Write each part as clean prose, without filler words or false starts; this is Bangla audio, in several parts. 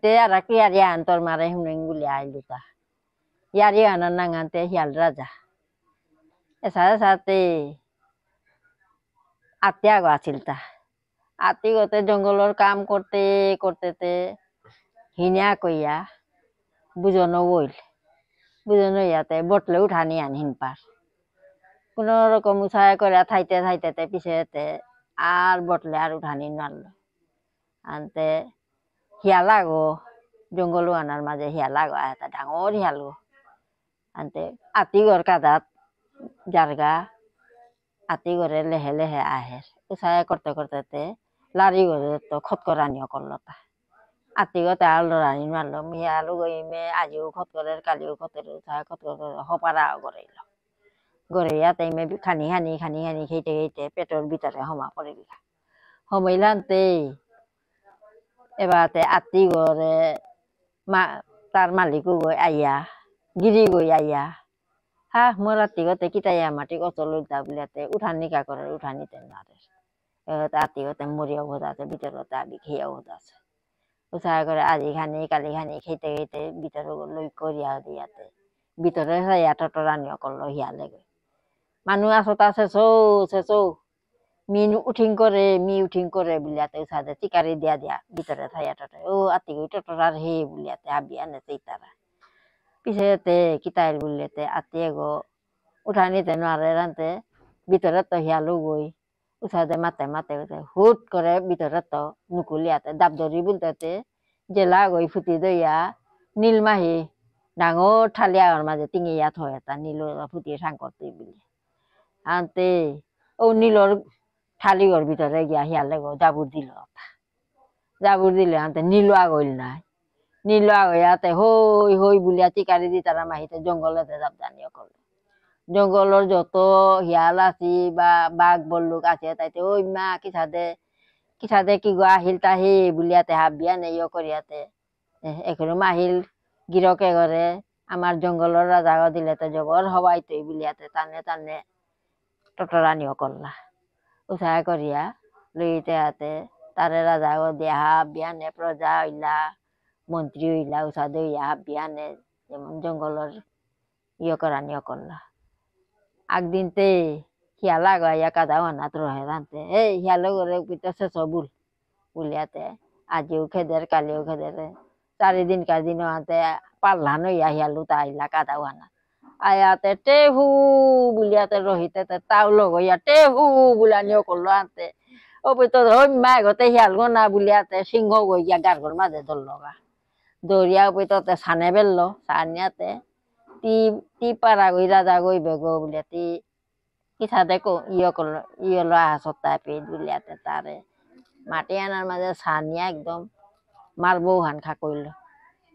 te ara kiari antor mare hunenguli ailuta yari anan nangante hial raja esa sate আত্মীয় আছিল তা আত্মীয়তে জঙ্গলের কাম করতে করতে হিনা কইয়া বুঝনো ইয়াতে বটলে উঠানি আনহিন পার কোন রকম উৎসাহ করে থাইতে থাইতে পিছেতে আর বটলে আর উঠানি নারল আনতে হিয়া লাগো জঙ্গল আনার মাঝে হিয়া লাগো এটা ডাঙর হিয়াল আনতে আতিগর কাদাত জারগা আতি করে লেহে লেহে আহে উৎসাহ করতে করতে লারি করে তো খতকরানিও করলো তা আতি গতে আলো রানি মারলো মিয়া আলু গইমে আজিও খতকরের কালিও খতের উৎসাহ খতকর হপারা গড়াইল গড়াইয়া তাইমে খানি খেতে খেতে পেটের ভিতরে হমা পড়িল হমাইলানতে এবারে আতি করে তার মালিকও গই আইয়া গিরি গই আইয়া হা মোর আতি গতে কিতাইয়া মাটি কত লইতা বলিয়াতে উঠানি কা করে উঠানিতে নারে আতি গতে মরিয়া বোঝাতে ভিতরতে আবি খেয়া বোঝাছে উৎসাহ করে আজি খানি কালি খানি খেতে খেতে ভিতরে লই করিয়া দিয়াতে ভিতরে সাইয়া টটরানিও করলো হিয়ালে গই মানুষ আসতা শেষৌ মি উঠিং করে বলিয়াতে উৎসাহে চিকারি দিয়া ভিতরে সাইয়া টটে ও আতি গই টটরার হে বলিয়াতে আবি আনে সেইতারা পিছেতে কিতাইল বলিয়াতে আতি গো উঠানিতে নারে রানতে ভিতরে তো হিয়ালু গই উৎসাহে মাতে হুট করে ভিতরে তো নুকুলিয়াতে দাবদরি বলতে জেলা গই ফুটি দইয়া নীলমাহি ডাঙর ঠালিয়ার মাঝে টিঙিয়া থয় এটা নীল ফুটি সাং করতে বলি আনতে ও নীলর ঠালিগর ভিতরে গিয়া হিয়ালে গো জাবুর দিলে আনতে নীল আগইল নাই নীল আগইয়াতে হই বলিয়া চিকারি দি তারা মাহিতে জঙ্গলেতে জাবদানিও করলো জঙ্গলের যত হিয়াল আছি বা বাঘ বল্লুক আছে তাইতে ওই মা কিসাদে কি গো আহিল তাহি বুলিয়াতে হাবিয়া নেইও করিয়াতে এখনো মাহিল গিরকে ঘরে আমার জঙ্গলের রাজা দিলে তো জগর হবাই তৈ বুলিয়াতে টানে টটরানিও করলা উৎসাহ করিয়া লইতে হাতে তারে রাজা দিয়া হাবিয়া নে প্রজা হইলা মন্ত্রী হইলা উৎসাহ দইয়া হাবিয়া নে যেমন জঙ্গলের করানিও করলা আগদিনতে হিয়ালা গাইয়া কাদা আনাত রহে রানতে এই হিয়ালো করে পিতাছে সবুল বুলিয়াতে আজিও খেদের কালিও খেদের 4 দিন কার দিন আনতে পাল্লা নইয়া হিয়ালু তাইলা কাদা আনা আয়াতে টেহু বুলিয়াতে রহিতে তাও লগইয়া টেহু বুলানিও করলো আনতে ও পিত ওই মা গতে হিয়াল গো না বুলিয়াতে সিংহ গইয়া গারগর মাঝে ধরলগা দৌড়িয়া পিততে সানে বেললো সানিয়াতে তি পারা গই রাজা গই বেগো বুলিয়াতি কিসাদে করলো লো আহসত্তা পেট বুলিয়াতে তারে মাটি আনার মাঝে সানিয়া একদম মারবো হান খা করলো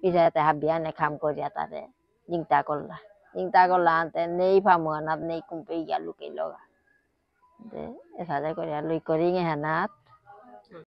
পিছাতে হাবিয়া নে খাম করিয়া তারে জিংতা করলা আনতে নেই ফামু আনাত নেই কুম্পে গিয়া লুকে লগা এসাদে করিয়া লুই করি হেনাত